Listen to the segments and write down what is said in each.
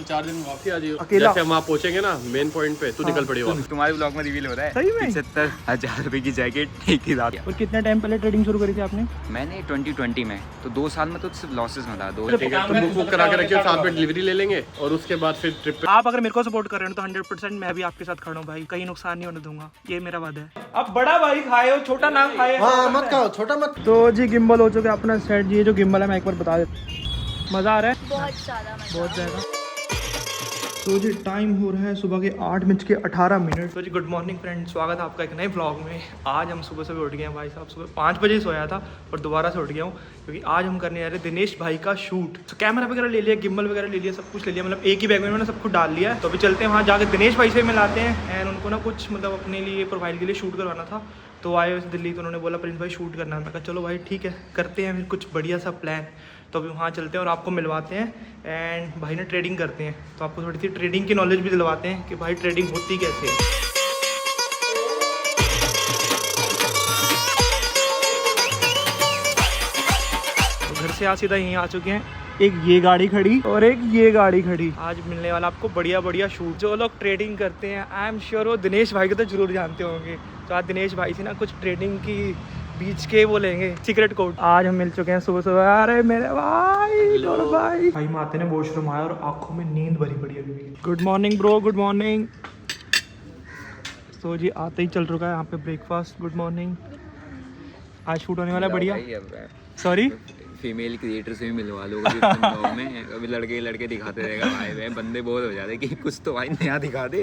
4 दिन वापसी आ जाइए। अकेला? जैसे हम वहाँ पहुंचेंगे ना मेन पॉइंट पे तो निकल पड़ेगा। तुम्हारे ब्लॉग में रिवील हो रहा है सही में? 75,000 रुपए की जैकेट एक ही रात। और कितने टाइम पहले ट्रेडिंग शुरू करी थी आपने? मैंने 2020 में, तो 2 साल में तो सिर्फ लॉसेस में था। ठीक है, तो बुक करा के रखिए, साथ में डिलीवरी ले लेंगे और उसके बाद फिर ट्रिप पे। आप अगर मेरे को सपोर्ट कर रहे हो तो 100% मैं भी आपके साथ खड़ा हूँ भाई, कहीं नुकसान नहीं होने दूंगा, ये मेरा वादा है। अब बड़ा भाई खाए हो, छोटा ना खाए। हाँ मत खाओ, छोटा मत। तो जी गिम्बल हो चुका है अपना सेट। ये जो गिम्बल है मैं एक बार बता देता हूँ, मज़ा आ रहा है बहुत ज़्यादा मजा। बहुत ज़्यादा। तो जी टाइम हो रहा है सुबह के 8:18। तो जी गुड मॉर्निंग फ्रेंड, स्वागत है आपका एक नए व्लॉग में। आज हम सुबह उठ गए हैं भाई साहब, सुबह 5 बजे सोया था और दोबारा से उठ गया हूँ क्योंकि आज हम करने जा रहे हैं दिनेश भाई का शूट। तो कैमरा वगैरह ले लिया, गिम्बल वगैरह ले लिया, सब कुछ ले लिया, मतलब एक ही बैग में मैंने सब कुछ डाल लिया है। तो अभी चलते हैं वहाँ जाकर दिनेश भाई से मिलाते हैं एंड उनको ना कुछ मतलब अपने लिए प्रोफाइल के लिए शूट करवाना था। तो आए वैसे दिल्ली, तो उन्होंने बोला प्रिंस भाई शूट करना था। चलो भाई ठीक है, करते हैं फिर कुछ बढ़िया सा प्लान। तो अभी वहाँ चलते हैं और आपको मिलवाते हैं एंड भाई ने ट्रेडिंग करते हैं तो आपको थोड़ी सी ट्रेडिंग की नॉलेज भी दिलवाते हैं कि भाई ट्रेडिंग होती कैसे है। तो घर से आज सीधा यहीं आ चुके हैं, एक ये गाड़ी खड़ी और एक ये गाड़ी खड़ी। आज मिलने वाला आपको बढ़िया बढ़िया शूट। जो लोग ट्रेडिंग करते हैं आई एम श्योर वो दिनेश भाई को तो जरूर जानते होंगे। तो आज दिनेश भाई से ना कुछ ट्रेडिंग की बीच के वो लेंगे सीक्रेट कोड। आज हम मिल चुके हैं सुबह सुबह। अरे मेरे भाई गौरव भाई माते ने वॉशरूम आया और आंखों में नींद भरी पड़ी अभी भी। Good morning bro, good morning. तो जी आते ही चल चुका है यहाँ पे ब्रेकफास्ट। Good morning. आज शूट होने वाला है बढ़िया। सॉरी फीमेल क्रिएटर से भी मिलवा लो ब्लॉग में। अभी लड़के दिखाते रहेगा भाई, वे बंदे बोर हो जाते कि कुछ तो भाई नया दिखा दे।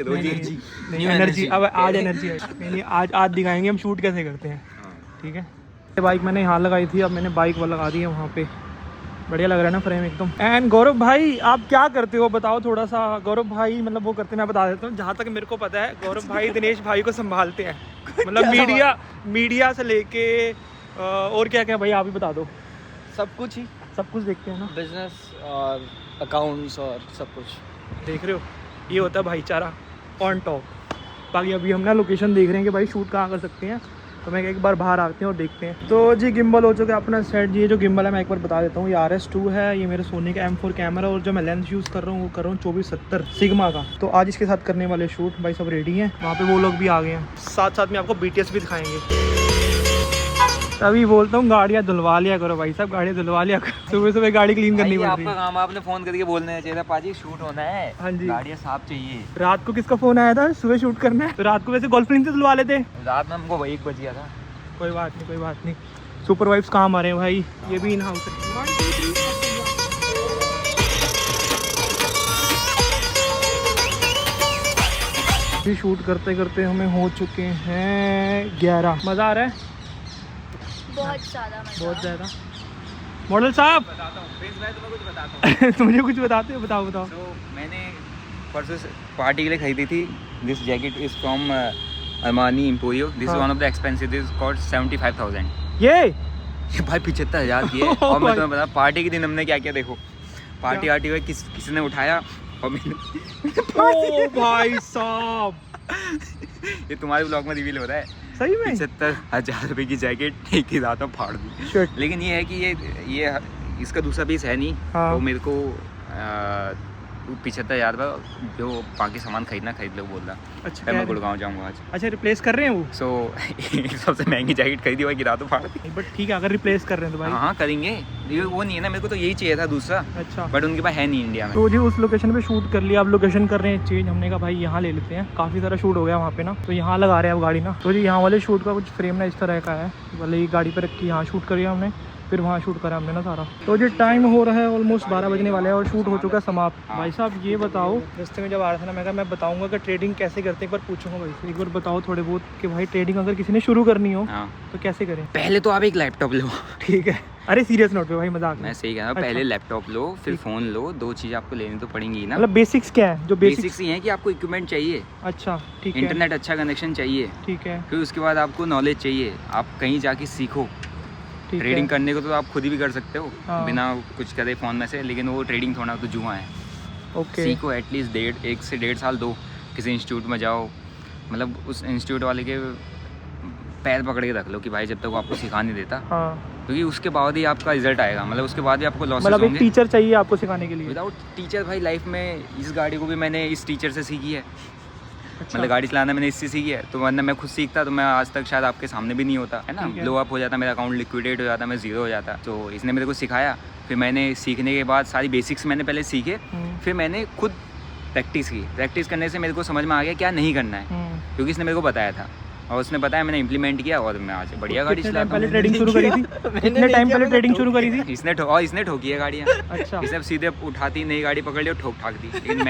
एनर्जी अब आज एनर्जी है। आज दिखाएंगे हम शूट कैसे करते हैं। ठीक है, बाइक मैंने यहाँ लगाई थी, अब मैंने बाइक वो लगा दी है वहाँ पे। बढ़िया लग रहा है ना फ्रेम एकदम। एंड गौरव भाई आप क्या करते हो बताओ थोड़ा सा। गौरव भाई मतलब वो करते हैं, मैं बता देता हूँ जहाँ तक मेरे को पता है। गौरव भाई दिनेश भाई को संभालते हैं, मतलब मीडिया से लेके और क्या क्या भाई आप ही बता दो। सब कुछ ही, सब कुछ देखते हैं ना, बिजनेस और अकाउंट्स और सब कुछ देख रहे हो। ये होता है भाईचारा ऑन टॉप। बाकी अभी हम ना लोकेशन देख रहे हैं कि भाई शूट कहाँ कर सकते हैं, तो मैं एक बार बाहर आते हैं और देखते हैं। तो जी गिम्बल हो चुका है अपना सेट। ये जो गिम्बल है मैं एक बार बता देता हूँ, ये RS2 है। ये मेरे सोनी का M4 कैमरा और जो मैं लेंस यूज़ कर रहा हूँ वो कर रहा हूँ 2470 सिग्मा का। तो आज इसके साथ करने वाले शूट भाई सब रेडी हैं। वहाँ पे वो लोग भी आ गए हैं, साथ साथ में आपको BTS भी दिखाएंगे। तभी बोलता हूँ गाड़ियाँ धुलवा लिया करो भाई साहब, गाड़ियाँ धुलवा लिया करो। सुबह सुबह गाड़ी क्लीन करनी पड़ती आपका है। काम आपने फोन करके बोलना चाहिए था, पाजी शूट होना है। हाँ जी, गाड़ियाँ साफ चाहिए। रात को किसका फोन आया था सुबह शूट करना है, तो रात को वैसे गोल्फ क्लीन से धुलवा लेते। रात में हमको 1 बज गया था। कोई बात नहीं, कोई बात नहीं। सुपर वाइब्स काम आ रहे हैं भाई, ये भी इन हाउस है। शूट करते करते हमें हो चुके हैं 11। मज़ा आ रहा है बहुत ज़्यादा मजा। बहुत ज़्यादा। मॉडल साहब मुझे कुछ बताते हो, बताओ बताओ। तो मैंने परसों पार्टी के लिए खरीदी थी। This jacket is from Armani Emporio. This is one of the expensive. This cost 75,000। ये भाई 75,000 की है। और मैं तुम्हें बता, पार्टी के दिन हमने क्या किया देखो। पार्टी आर्टी हुई, किसी ने उठाया और मैंने ओ भाई साहब ये तुम्हारे ब्लॉग में रिवील हो रहा है। सही में 75,000 रुपए की जैकेट एक ही रात में फाड़ दी। Shit. लेकिन ये है कि ये इसका दूसरा पीस है नहीं। हाँ। तो मेरे को 75,000 का जो बाकी सामान खरीदना खरीद लो बोल रहा। अच्छा मैं गुड़गांव जाऊँगा आज। अच्छा रिप्लेस कर रहे हैं वो। सो सबसे महंगी जैकेट खरीदी हुई गिरा तो फाड़ दी। बट ठीक है, अगर रिप्लेस कर रहे हैं तो भाई हाँ करेंगे। ये वो नहीं है ना, मेरे को तो यही चाहिए था दूसरा, अच्छा। बट उनके पास है नहीं इंडिया में। तो जी उस लोकेशन पे शूट कर लिया, अब लोकेशन कर रहे हैं चेंज। हमने कहा भाई यहाँ ले लेते हैं, काफ़ी सारा शूट हो गया वहाँ पे ना, तो यहाँ लगा रहे हैं अब गाड़ी ना। तो जी यहाँ वाले शूट का कुछ फ्रेम ना इस तरह का है, भले ही गाड़ी पर रख के यहाँ शूट करिए हमने, फिर वहाँ शूट करा हमने ना सारा। तो जी टाइम हो रहा है ऑलमोस्ट 12 बजने वाले हैं और शूट हो चुका है समाप्त। भाई साहब ये बताओ, रास्ते में जब आ रहा था ना मैं कहा मैं बताऊंगा कि ट्रेडिंग कैसे करते हैं, एक बार पूछूंगा भाई से। एक बार बताओ थोड़े बहुत कि भाई ट्रेडिंग अगर किसी ने शुरू करनी हो हाँ। तो कैसे करें। पहले तो आप एक लैपटॉप लो। ठीक है, अरे सीरियस नोट पे भाई, मजाक मैं सही कह रहा हूँ। अच्छा। पहले लैपटॉप लो, फिर फ़ोन लो। 2 चीज़ आपको लेनी तो पड़ेंगी ना। मतलब बेसिक्स क्या है जो बेसिक्स ये है कि आपको इक्विपमेंट चाहिए। अच्छा ठीक है, इंटरनेट अच्छा कनेक्शन चाहिए। ठीक है, फिर उसके बाद आपको नॉलेज चाहिए। आप कहीं जाके सीखो। ठीक है। ट्रेडिंग करने को तो आप खुद ही भी कर सकते हो हाँ। बिना कुछ करे फ़ोन में से, लेकिन वो ट्रेडिंग थोड़ा तो जुआ है। ओके, सीखो एटलीस्ट 1 से 1.5 साल दो। किसी इंस्टीट्यूट में जाओ, मतलब उस इंस्टीट्यूट वाले के पैर पकड़ के रख लो कि भाई जब तक वो आपको सिखा नहीं देता हाँ क्योंकि उसके बाद ही आपका रिजल्ट आएगा, मतलब उसके बाद ही आपको लॉसेस मतलब एक होंगे। टीचर चाहिए आपको सिखाने के लिए। विदाउट टीचर भाई लाइफ में, इस गाड़ी को भी मैंने इस टीचर से सीखी है। अच्छा। मतलब गाड़ी चलाना मैंने इससे सीखी है, तो वरना मैं खुद सीखता तो मैं आज तक शायद आपके सामने भी नहीं होता, है ना। ठीक है। ब्लो अप हो जाता, मेरा अकाउंट लिक्विडेट हो जाता, मैं जीरो हो जाता। तो इसने मेरे को सिखाया, फिर मैंने सीखने के बाद सारी बेसिक्स मैंने पहले सीखे, फिर मैंने खुद प्रैक्टिस की। प्रैक्टिस करने से मेरे को समझ में आ गया क्या नहीं करना है, क्योंकि इसने मेरे को बताया था और उसने बताया, मैंने इम्प्लीमेंट किया और मैं आज बढ़िया गाड़ी कितने टाइम चलाता पहले हूँ। ट्रेडिंग शुरू करी थी? कितने टाइम पहले ट्रेडिंग शुरू करी थी? इसने ठोकी है गाड़ियाँ। अच्छा। इसने सीधे उठाती नई गाड़ी पकड़ ली और ठोक ठाक दी। लेकिन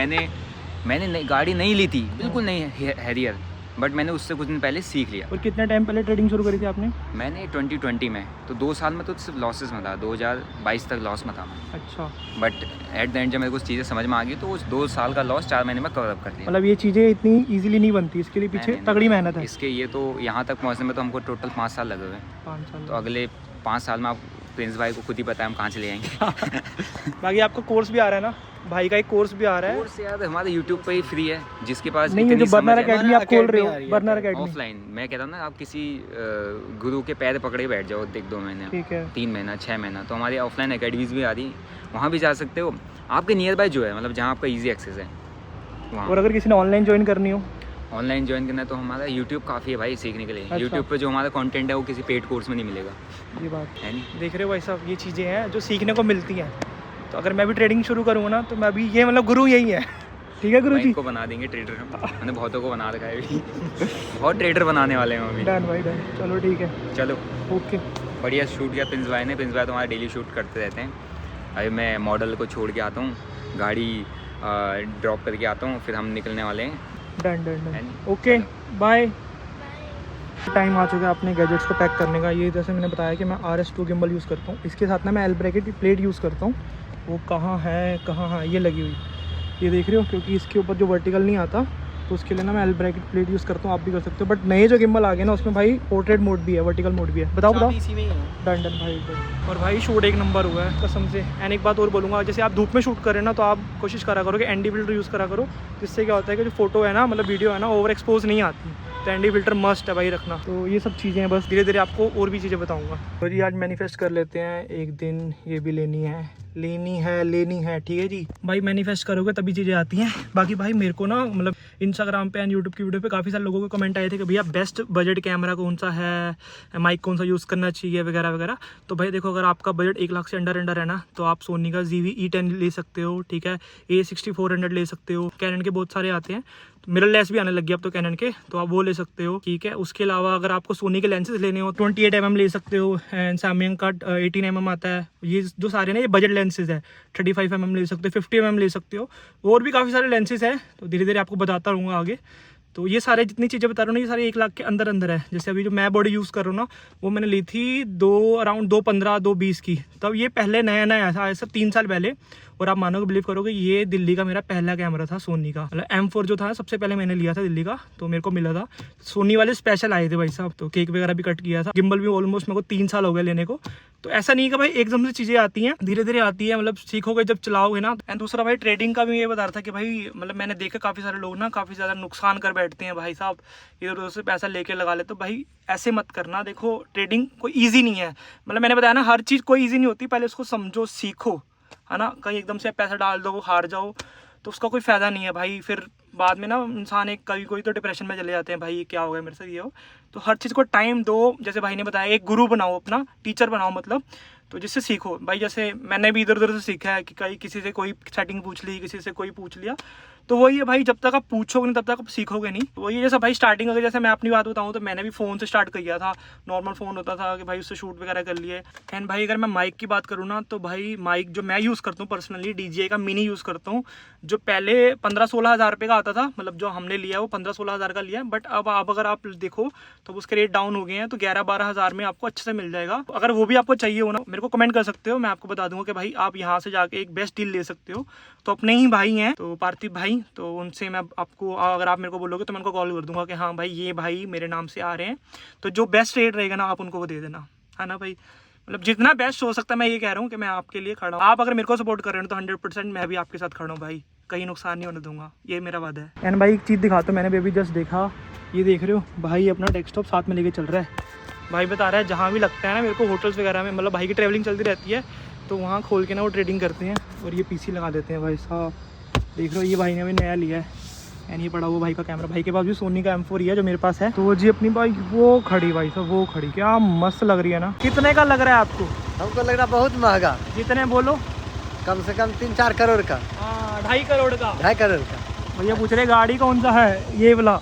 मैंने नई गाड़ी नहीं ली थी, बिल्कुल नहीं हैरियर, बट मैंने उससे कुछ दिन पहले सीख लिया। और कितने टाइम पहले ट्रेडिंग शुरू करी थी आपने? मैंने 2020 में, तो 2 साल में तो सिर्फ लॉसेस में था, 2022 तक लॉस में था मैं। अच्छा। बट एट द एंड जब मेरे को चीज़ें समझ में आ गई तो उस 2 साल का लॉस 4 महीने में कवर अप कर दिया। मतलब ये चीज़ें इतनी इजीली नहीं बनती, इसके लिए पीछे नहीं, तगड़ी मेहनत है। इसके ये तो यहाँ तक पहुँचने में तो हमको टोटल 5 साल लगे हुए हैं। 5 साल। तो अगले 5 साल में आप प्रिंस भाई को खुद ही पता है हम कहाँ चले जाएंगे। बाकी आपका कोर्स भी आ रहा है ना, भाई का एक कोर्स भी आ रहा है। कोर्स यार हमारे यूट्यूब पे ही फ्री है, जिसके पास नहीं, ये जो बर्नर अकेडमी आप खोल रहे हो, बर्नर अकेडमी ऑफलाइन, मैं कहता हूँ ना, आप किसी गुरु के पैर पकड़ के बैठ जाओ 1-2 महीने, ठीक है, 3 महीना, 6 महीना, तो हमारी ऑफलाइन अकेडमीज भी आ रही, वहाँ भी जा सकते हो। आपके नियर बाय जो है, मतलब जहाँ आपका ईजी एक्सेस है वहाँ। और अगर किसी ने ऑनलाइन ज्वाइन करनी हो? ऑनलाइन ज्वाइन करना है तो हमारा यूट्यूब काफ़ी है भाई सीखने के लिए। अच्छा। यूट्यूब पे जो हमारा कंटेंट है वो किसी पेड कोर्स में नहीं मिलेगा, ये बात है नहीं। देख रहे हो भाई साहब, ये चीज़ें हैं जो सीखने को मिलती हैं। तो अगर मैं भी ट्रेडिंग शुरू करूँगा ना, तो मैं भी, ये मतलब गुरु यही है। ठीक है गुरु जी, को बना देंगे ट्रेडर हम, मैंने बहुतों को बना रखा है अभी। बहुत ट्रेडर बनाने वाले हैं अभी। डन भाई डन, चलो ठीक है, चलो ओके। बढ़िया शूट किया प्रिंस भाई ने। प्रिंस भाई तो हमारा डेली शूट करते रहते हैं। अभी मैं मॉडल को छोड़ के आता हूँ, गाड़ी ड्रॉप करके आता हूँ, फिर हम निकलने वाले हैं। Done done done, okay bye. Time आ चुका है अपने गैजेट्स को पैक करने का। ये जैसे मैंने बताया कि मैं RS2 गिम्बल यूज़ करता हूँ, इसके साथ ना मैं एल ब्रैकेट प्लेट यूज़ करता हूँ। वो कहाँ है, ये लगी हुई, ये देख रहे हो, क्योंकि इसके ऊपर जो वर्टिकल नहीं आता, तो उसके लिए ना मैं एल ब्रैकेट प्लेट यूज़ करता हूँ। आप भी कर सकते हो, बट नए जो गिम्बल आ गए ना, उसमें भाई पोर्ट्रेट मोड भी है, वर्टिकल मोड भी है। बताओ इसी में ही है। डन डन भाई डन। और भाई शूट एक नंबर हुआ है कसम से। एंड एक बात और बोलूँगा, जैसे आप धूप में शूट करें ना, तो आप कोशिश करा करो कि एनडी फिल्टर यूज़ करा करो, जिससे क्या होता है कि जो फोटो है ना, मतलब वीडियो है ना, ओवर एक्सपोज नहीं आती। तो एनडी फिल्टर मस्ट है भाई रखना। तो ये सब चीज़ें हैं, बस धीरे धीरे आपको और भी चीज़ें बताऊँगा। तो जी आज मैनिफेस्ट कर लेते हैं, एक दिन ये भी लेनी है, ठीक है जी भाई। मैनिफेस्ट करोगे तभी चीज़ें आती हैं। बाकी भाई मेरे को ना, मतलब इंस्टाग्राम पे एंड यूट्यूब की वीडियो पे काफ़ी सारे लोगों के कमेंट आए थे कि भैया बेस्ट बजट कैमरा कौन सा है, माइक कौन सा यूज़ करना चाहिए वगैरह वगैरह। तो भाई देखो, अगर आपका बजट 1 लाख से अंडर है ना, तो आप सोनी का ZV-E10 ले सकते हो, ठीक है, A6400 ले सकते हो। कैनन के बहुत सारे आते हैं, मिररलेस भी आने लग गया अब तो कैनन के, तो आप वो ले सकते हो, ठीक है। उसके अलावा अगर आपको सोनी के लेंसेज लेने हो, 28mm ले सकते हो, एंड सैमसंग का 18mm आता है। ये जो सारे ना, ये बजट लेंसेज है। 35mm ले सकते हो, 50mm ले सकते हो, और भी काफ़ी सारे लेंसेज हैं। तो धीरे धीरे आपको बताता रहूँगा आगे। तो ये सारे जितनी चीज़ें बता रहा हूँ ना, ये सारे 1 लाख के अंदर है। जैसे अभी जो मैं बॉडी यूज़ कर रहा हूँ ना, वो मैंने ली थी अराउंड 215 220 की। तब ये पहले नया आया सब 3 साल पहले। और आप मानोगे, बिलीव करोगे, ये दिल्ली का मेरा पहला कैमरा था सोनी का, मतलब M4 जो था सबसे पहले मैंने लिया था दिल्ली का। तो मेरे को मिला था, सोनी वाले स्पेशल आए थे भाई साहब। तो केक वगैरह भी कट किया था। गिम्बल भी ऑलमोस्ट मेरे को 3 साल हो गए लेने को। तो ऐसा नहीं कि भाई एकदम से चीज़ें आती हैं, धीरे धीरे आती है, मतलब सीखोगे जब चलाओगे ना। एंड दूसरा भाई ट्रेडिंग का भी ये बता रहा था कि भाई, मतलब मैंने देखा काफ़ी सारे लोग ना काफ़ी ज़्यादा नुकसान कर बैठते हैं भाई साहब, इधर उधर से पैसा लेके लगा ले। तो भाई ऐसे मत करना। देखो ट्रेडिंग कोई ईजी नहीं है, मतलब मैंने बताया ना, हर चीज़ कोई ईजी नहीं होती। पहले उसको समझो, सीखो, है ना। कहीं एकदम से पैसा डाल दो, हार जाओ, तो उसका कोई फ़ायदा नहीं है भाई। फिर बाद में ना इंसान एक कोई तो डिप्रेशन में चले जाते हैं, भाई क्या हो गया मेरे से, ये हो। तो हर चीज़ को टाइम दो। जैसे भाई ने बताया, एक गुरु बनाओ, अपना टीचर बनाओ, मतलब तो जिससे सीखो भाई। जैसे मैंने भी इधर उधर से सीखा है कि कहीं किसी से कोई सेटिंग पूछ ली, किसी से कोई पूछ लिया। तो वही है भाई, जब तक आप पूछोगे नहीं तब तक आप सीखोगे नहीं। तो वही जैसा भाई स्टार्टिंग, अगर जैसे मैं अपनी बात बताऊँ, तो मैंने भी फ़ोन से स्टार्ट किया था। नॉर्मल फ़ोन होता था कि भाई उससे शूट वगैरह कर लिए। एंड भाई अगर मैं माइक की बात करूँ ना, तो भाई माइक जो मैं यूज़ करता हूँ पर्सनली, DJI का मिनी यूज़ करता हूँ, जो पहले 15-16 हज़ार रुपये का आता था। मतलब जो हमने लिया वो 15-16 हज़ार का लिया, बट अब अगर आप देखो तो उसके रेट डाउन हो गए हैं। तो 11-12 हज़ार में आपको अच्छे से मिल जाएगा। अगर वो भी आपको चाहिए हो ना, मेरे को कमेंट कर सकते हो, मैं आपको बता दूंगा कि भाई आप यहाँ से जाके एक बेस्ट डील ले सकते हो। तो अपने ही भाई हैं, तो पार्थिव भाई, तो उनसे मैं आपको, अगर आप मेरे को बोलोगे तो मैं उनको कॉल कर दूंगा कि हाँ भाई ये भाई मेरे नाम से आ रहे हैं, तो जो बेस्ट रेट रहेगा ना आप उनको वो दे देना, है ना भाई। मतलब जितना बेस्ट हो सकता है, मैं ये कह रहा हूँ कि मैं आपके लिए खड़ा हूँ। आप अगर मेरे को सपोर्ट कर रहे हो तो 100% मैं भी आपके साथ खड़ा हूँ भाई, कहीं नुकसान नहीं होने दूंगा, ये मेरा वादा है। एंड भाई एक चीज़ दिखाता हूँ, मैंने भी अभी जस्ट देखा, ये देख रहे हो भाई, अपना डेस्कटॉप साथ में लेके चल रहा है। भाई बता रहा है जहाँ भी लगता है ना मेरे को होटल्स वगैरह में, मतलब भाई की ट्रैवलिंग चलती रहती है तो वहाँ खोल के ना वो ट्रेडिंग करते हैं और ये पीसी लगा देते हैं भाई साहब। देख रहे हो ये भाई ने अभी नया लिया है एंड ये पड़ा वो भाई का कैमरा। भाई के पास भी सोनी का M4 ही है जो मेरे पास है। तो जी अपनी बाइक वो खड़ी भाई साहब, वो खड़ी, क्या मस्त लग रही है ना। कितने का लग रहा है आपको? हमको लग रहा बहुत महंगा, कितने बोलो? कम से कम 3-4 करोड़ का। 2.5 करोड़ का। 2.5 करोड़ का। भैया पूछ रहे गाड़ी कौन सा है? ये वाला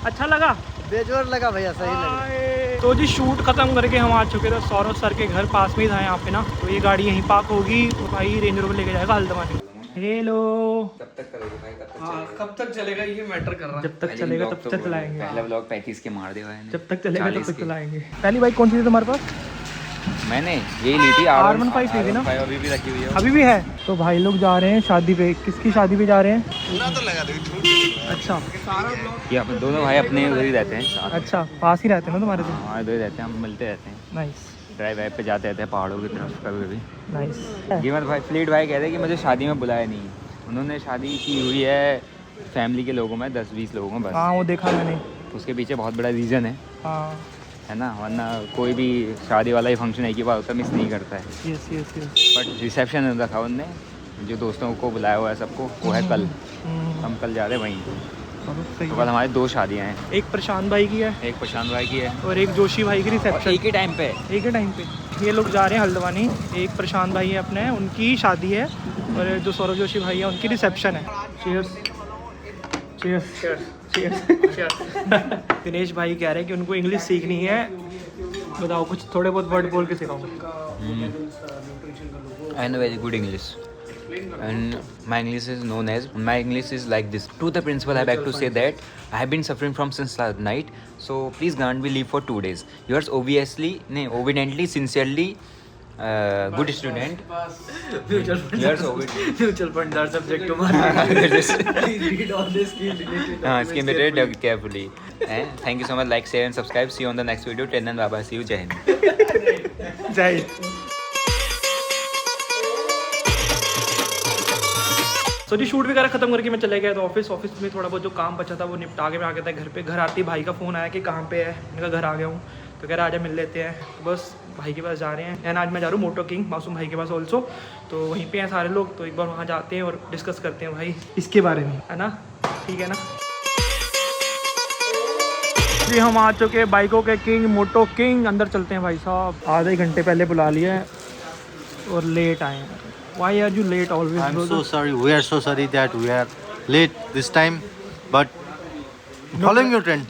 अच्छा लगा? बेजोर लगा भैया, सही लगा। तो जी शूट खत्म करके हम आ चुके थे सौरभ सर के घर, पास में ही था यहाँ पे ना। तो ये गाड़ी यहीं पार्क होगी तो भाई रेंज रोवर लेके जाएगा हल्द्वानी। हेलो। कब तक करोगे भाई? कब तक चलेगा ये मैटर कर रहा है। जब तक चलेगा तब तक चलाएंगे। पहला व्लॉग 35 के मार दे भाई ने। जब तक चलेगा तब तक चलाएंगे। पहली बाइक कौन सी थी तुम्हारे पास? मैंने यही ली थी, R15 ली थी ना? अभी भी रखी हुई है। अभी भी है। तो भाई लोग जा रहे हैं शादी पे। किसकी शादी पे जा रहे हैं? तो लगा दे। अच्छा ये अपन दोनों भाई अपने उधर ही रहते हैं साथ। अच्छा पास ही रहते हैं ना तुम्हारे से? हाँ इधर ही रहते हैं, हम मिलते रहते हैं। नाइस ड्राइव वाइव पे जाते रहते हैं पहाड़ों की तरफ कभी कभी। नाइस। ये भाई फ्लीट भाई कहते हैं कि मुझे शादी में बुलाया नहीं। उन्होंने शादी की हुई है फैमिली के लोगों में, 10-20 लोगों में बस। हाँ वो देखा मैंने। उसके पीछे बहुत बड़ा रीज़न है। हाँ है ना, वरना कोई भी शादी वाला ही फंक्शन एक ही बार होता है, मिस नहीं करता है। Yes yes yes. But reception रखा उनने, जो दोस्तों को बुलाया हुआ है सबको, वो है कल। हम कल जा रहे हैं वहीं। सही तो कल हमारी 2 शादियाँ हैं। एक प्रशांत भाई की है, एक प्रशांत भाई की है और एक जोशी भाई की रिसेप्शन। एक ही टाइम पे। एक ही टाइम पे ये लोग जा रहे हैं हल्द्वानी। एक प्रशांत भाई है अपने, उनकी शादी है, और जो सौरभ जोशी भाई है उनकी रिसेप्शन है। Cheers cheers cheers. दिनेश भाई कह रहे हैं कि उनको इंग्लिश सीखनी है। बताओ कुछ थोड़े बहुत वर्ड बोल के सिखाओ। I know very good English. And my English is known as, my English is like this. To the principal, I beg to say that I have been suffering from since last night. So please grant me leave for 2 days. Yours obediently, sincerely, good student. Mutual fund are subject to market. Please read all the scheme related carefully. Thank you so much. Like, share and subscribe. See you on the next video. Till then, bye bye. See you. Jai Hind. जय हिंद। तो जी shoot वगैरह खत्म करके मैं चले गया तो office में थोड़ा बहुत जो काम बचा था वो निपटा के मैं आ गया था घर पे। घर आते ही भाई का फ़ोन आया कि कहाँ पे है। मैंने कहा घर आ गया हूँ। तो कह रहा आजा मिल लेते हैं। तो बस भाई के पास जा रहे हैं। एंड आज मैं जा रहा हूँ मोटो किंग मासूम भाई के पास ऑल्सो। तो वहीं पे हैं सारे लोग, तो एक बार वहाँ जाते हैं और डिस्कस करते हैं भाई इसके बारे में, है ना? ठीक है ना जी। हम आ चुके हैं बाइकों के किंग, मोटो किंग। अंदर चलते हैं भाई साहब। आधे घंटे पहले बुला लिया है और लेट आए हैं। Why are you late always? I'm so sorry. We are so sorry that we are late this time, but following your trend.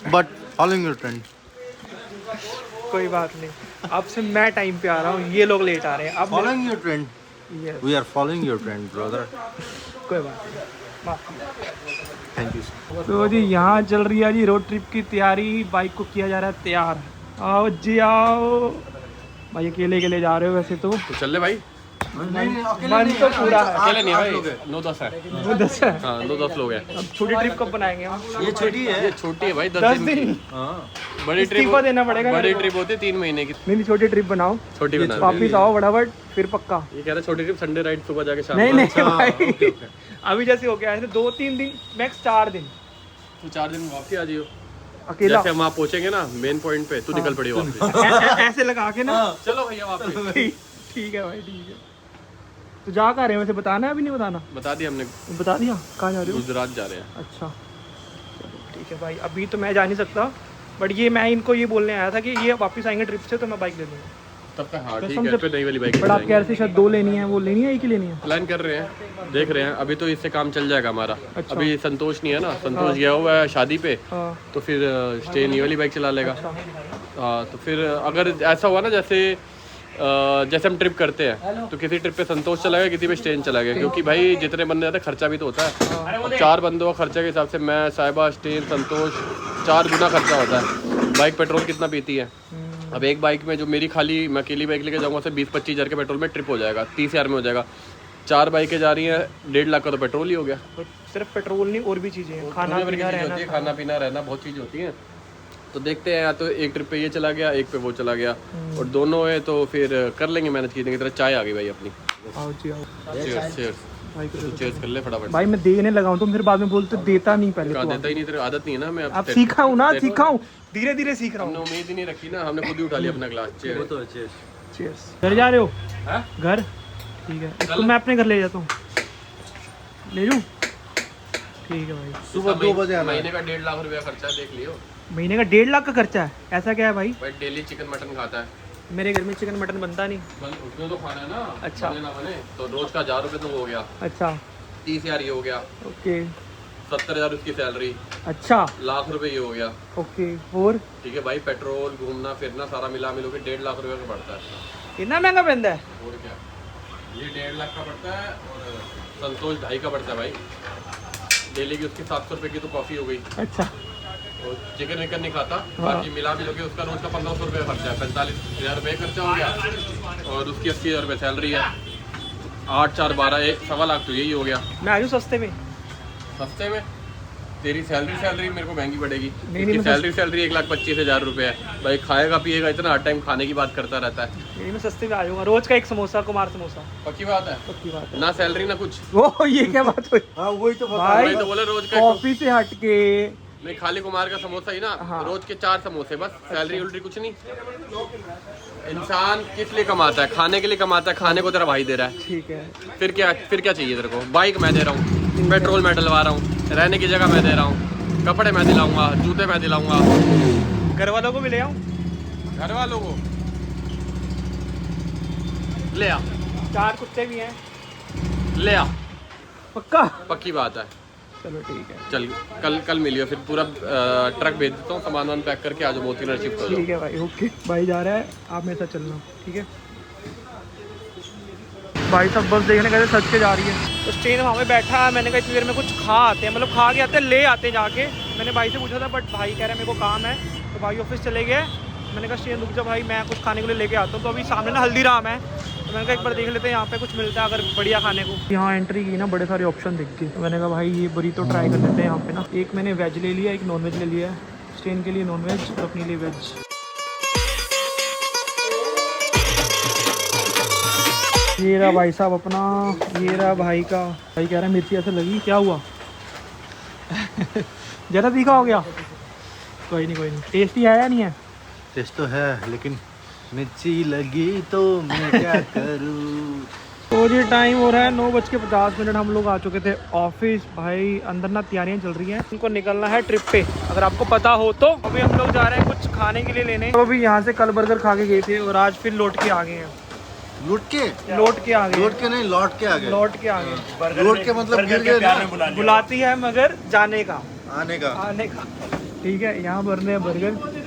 कोई बात नहीं, अब से मैं टाइम पे आ रहा हूँ, ये लोग लेट आ रहे हैं। अब Following your trend. Yes. We are following your trend, brother. कोई बात नहीं। Thank you. Sir. तो जी यहाँ चल रही है जी रोड ट्रिप की तैयारी। बाइक को किया जा रहा है तैयार। आओ जी आओ भाई। अकेले जा रहे हो वैसे तो चल ले भाई। मन तो पूरा है। अकेले नहीं है भाई, 9-10 है। वो 10 है। हाँ 9-10 लोग हैं। अब छोटी ट्रिप कब बनाएंगे हम? ये छोटी है. ये छोटी है भाई, 10 10 दिन। दिन। बड़ी इस्तीफा देना पड़ेगा। बड़ी ट्रिप होती है 3 महीने की। नहीं छोटी ट्रिप बनाओ, छोटी बना वापिस आओ फटाफट फिर पक्का। ये कह रहा है छोटी ट्रिप संडे राइड सुबह जाके शाम नहीं को। नहीं भाई अभी जैसे हो गया ऐसे 2-3 दिन मैक्स 4 दिन तो 4 दिन वापसी आ जाइयो। अकेला जैसे हम वहाँ पहुँचेंगे ना मेन पॉइंट पे, तू निकल पड़ी वापस। ऐसे लगा के ना। चलो भैया वापस। ठीक है भाई ठीक है। तो जा कहाँ रहे हैं वैसे? बताना है अभी नहीं बताना? बता दिया हमने, बता दिया। कहाँ जा रहे हो? गुजरात जा रहे हैं। अच्छा चलो ठीक है भाई। अभी तो मैं जा नहीं सकता, बट ये मैं इनको ये बोलने आया था कि ये वापस आएंगे ट्रिप से तो मैं बाइक ले लूँगा। तब तक हाँ कसम ठीक है, से। फिर नई वाली बाइक बट आप कह रहे थे शायद 2 लेनी है, वो लेनी है एक ही लेनी है? प्लान कर रहे हैं, देख रहे हैं। अभी तो इससे काम चल जाएगा हमारा। अच्छा। अभी संतोष नहीं है ना, संतोष गया हुआ है शादी पे, हाँ तो फिर स्टे नई वाली बाइक चला लेगा। अच्छा। हाँ तो फिर अगर ऐसा हुआ ना जैसे हम ट्रिप करते हैं तो किसी ट्रिप पे संतोष चला गया, किसी पे स्टेन चला गया, क्योंकि भाई जितने बंदे जाते हैं खर्चा भी तो होता है। अब 4 बंदों का खर्चे के हिसाब से मैं, साहिबा, स्टेन, संतोष 4 गुना खर्चा होता है। बाइक पेट्रोल कितना पीती है? अब एक बाइक में जो मेरी खाली मैं अकेली बाइक लेके जाऊँगा, 20-25 हज़ार के पेट्रोल में ट्रिप हो जाएगा, 30 हज़ार में हो जाएगा। 4 बाइकें जा रही हैं, 1.5 लाख का तो पेट्रोल ही हो गया। तो सिर्फ पेट्रोल नहीं और भी चीज़ें हैं, खाना पीना रहना। खाना पीना रहना बहुत चीज़ होती हैं। तो देखते हैं, या तो एक ट्रिप पे ये चला गया, एक पे वो चला गया, और दोनों है तो फिर कर लेंगे मैनेज। किसी की तरह चाय आ गई भाई अपनी। आओ जी आओ। Cheers, cheers. भाई को तू चेस कर ले फटाफट। भाई मैं देने लगा हूँ, तुम फिर बाद में बोलते देता नहीं पहले कहा तो देता ही नहीं, तेरे आदत नहीं है ना। मैं अब सीखा हूँ ना, सीखा हूँ, धीरे धीरे सीख रहा हमने हूँ। उम्मीद ही नहीं रखी ना, हमने खुद ही उठा लिया अपना ग्लास। चेयर तो चेस। चीयर्स। घर जा रहे हो? हैं? घर ठीक है, इसको मैं अपने घर ले जाता हूँ, ले लूँ? ठीक है भाई। सुबह 2 बजे आना है। महीने का 1.5 लाख रुपया खर्चा है, देख लियो। महीने का 1.5 लाख का खर्चा है? ऐसा क्या है भाई? भाई डेली चिकन मटन खाता है। मेरे घर में चिकन मटन बनता नहीं। उसमें तो खाना है ना। अच्छा। बने ना बने तो रोज का 1000 रुपये तो हो गया, अच्छा 30,000 ये हो गया, ओके। 70,000 उसकी सैलरी, अच्छा लाख रुपए ये हो गया। ओके। और ठीक है भाई, पेट्रोल घूमना फिरना सारा मिला मिलो के 1.5 लाख रुपए का पड़ता है। इतना महंगा पहनता है? और क्या, ये 1.5 लाख का पड़ता है और संतोष 2.5 का पड़ता है भाई। डेली की उसकी 700 रुपये की तो कॉफ़ी हो गई। अच्छा। और चिकन विकन नहीं खाता, बाकी मिला मिलो के उसका रोज का 1500 रुपये खर्चा है, 45,000 रुपये खर्चा हो गया और उसकी 80,000 रुपये सैलरी है। 8 4 12 1 सवा लाख तो यही हो गया। मैं आ जाऊँ सस्ते में? सस्ते में तेरी सैलरी मेरे को महंगी पड़ेगी। नहीं, इसकी मैं सैलरी 1,25,000 रुपये है भाई। खाएगा पिएगा इतना, हर टाइम खाने की बात करता रहता है। नहीं मैं सस्ते में आ जाऊँगा, रोज का एक समोसा, कुमार समोसा। पक्की बात है, पक्की बात है। ना सैलरी ना कुछ। वो ये क्या बात हुई हाँ वही तो बता भाई? वही तो बोले रोज का कॉफी से हट के नहीं, खाली कुमार का समोसा ही ना। हाँ। रोज के 4 समोसे बस, सैलरी उल्टी कुछ नहीं। इंसान किस लिए कमाता है? खाने के लिए कमाता है, खाने को तेरा भाई दे रहा है। ठीक है। फिर क्या चाहिए तेरे को? बाइक मैं दे रहा हूँ, पेट्रोल मैं डलवा रहा हूँ, रहने की जगह मैं दे रहा हूँ, कपड़े मैं दिलाऊंगा, जूते मैं दिलाऊंगा। घर वालों को भी ले आऊँ? घर वालों को ले आ, 4 कुत्ते भी हैं। ले आ, पक्का? पक्की बात है। चलो ठीक है। चल कल मिलियो, फिर पूरा ट्रक भेज देता हूँ, सामान वामान पैक करके आज मोती नगर शिफ्ट हो जाओ। ठीक है भाई, ओके। भाई जा रहा है, आप मेरे साथ चलना, ठीक है? भाई सब बस देखने गए थे, सच के जा रही है। तो स्टेन वहाँ पे बैठा है, मैंने कहा इतनी देर में कुछ खा आते हैं, मतलब खा के आते हैं, ले आते हैं जाके। मैंने भाई से पूछा था बट भाई कह रहे हैं मेरे को काम है, तो भाई ऑफिस चले गए। मैंने कहा स्टेन रुक जा भाई, मैं कुछ खाने के लिए लेके आता हूँ। तो अभी सामने ना हल्दीराम है, तो मैंने कहा एक बार देख लेते हैं यहाँ पे कुछ मिलता है अगर बढ़िया खाने को। यहाँ एंट्री की ना, बड़े सारे ऑप्शन दिख गए, तो मैंने कहा भाई ये बड़ी तो ट्राई कर लेते हैं यहाँ पे ना। एक मैंने वेज ले लिया, एक नॉन वेज ले लिया है। स्टेन के लिए नॉन वेज और अपने लिए वेज। ये रहा भाई साहब अपना, ये रहा भाई का। भाई कह रहा है मिर्ची ऐसे लगी, क्या हुआ? ज़्यादा तीखा हो गया? कोई नहीं, टेस्टी है या नहीं है? टेस्ट तो है, लेकिन मिर्ची लगी तो मैं क्या करूँ। तो जी टाइम हो रहा है 9:50। हम लोग आ चुके थे ऑफिस। भाई अंदर ना तैयारियां चल रही हैं, उनको निकलना है ट्रिप पे, अगर आपको पता हो तो। अभी हम लोग जा रहे हैं कुछ खाने के लिए लेने। तो अभी यहाँ से कल बर्गर खा के गए थे और आज फिर लौट के आ गए हैं। लूट के आ गए? लौट के नहीं, लौट के आ गए। लौट के आ गए। लौट के मतलब गिर गए ना। बुलाती है मगर जाने का, आने का। ठीक है। यहाँ बन रहे हैं बर्गर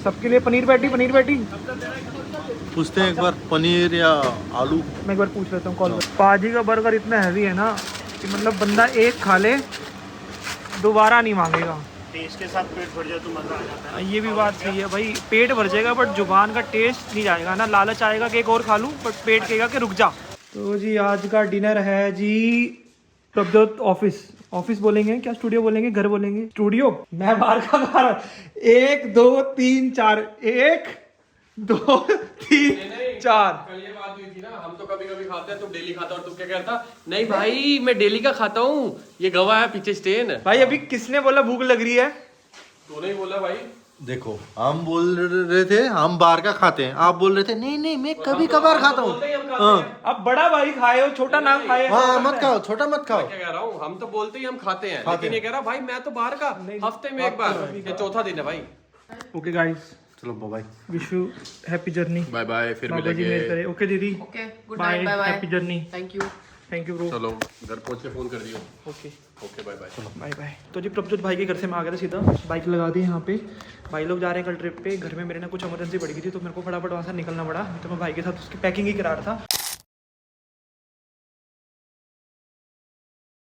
सबके लिए। पनीर पैटी पूछते हैं एक बार, पनीर या आलू? मैं एक बार पूछ लेता हूँ कॉल पर। पाजी का बर्गर इतना हैवी है ना कि मतलब बंदा एक खा ले दोबारा नहीं मांगेगा। टेस्ट के साथ पेट भर जाए तो मज़ा आ जाता है। ये भी बात सही है भाई, पेट भर जाएगा बट जुबान का टेस्ट नहीं जाएगा ना। लालच आएगा कि एक और खा लूँ, बट पेट कहेगा कि रुक जा। तो जी आज का डिनर है जी प्रभजोत ऑफिस बोलेंगे क्या, स्टूडियो बोलेंगे, घर बोलेंगे? स्टूडियो। मैं बाहर का खा रहा। 1 2 3 4, 1 2 3 4। कल ये बात हुई थी ना, हम तो कभी कभी खाते हैं, तू डेली खाता, और तू क्या कहता? नहीं भाई मैं डेली का खाता हूँ, ये गवाह है पीछे स्टेन। भाई अभी किसने बोला भूख लग रही है? तूने ही बोला भाई। देखो हम बोल रहे थे हम बाहर का खाते हैं, आप बोल रहे थे नहीं मैं कभी कभार खाता हूँ। हाँ अब बड़ा भाई खाए हो, छोटा ना खाए। हाँ, मत खाओ, छोटा मत खाओ। क्या कह रहा हूँ, हम तो बोलते ही हम खाते हैं, लेकिन ये कह रहा भाई मैं तो बाहर का हफ्ते में एक बार, ये चौथा दिन है भाई। ओके गाइस, चलो bye. Wish you happy journey. Bye bye, फिर बाबा जी मेरे मिलेंगे। करे। ओके दीदी, okay, good bye, night, bye bye, happy journey. Thank you bro. चलो घर पहुंच के फोन कर दियो। Okay okay bye bye. Bye bye. तो जी प्रभजोत भाई के घर से मैं आ गया था सीधा, बाइक लगा दी यहाँ पे। भाई लोग जा रहे हैं कल ट्रिप पे। घर में मेरे ना कुछ इमरजेंसी पड़ गई थी, तो मेरे को फटाफट वहाँ से निकलना पड़ा। तो मैं भाई के साथ उसकी पैकिंग ही करा रहा था।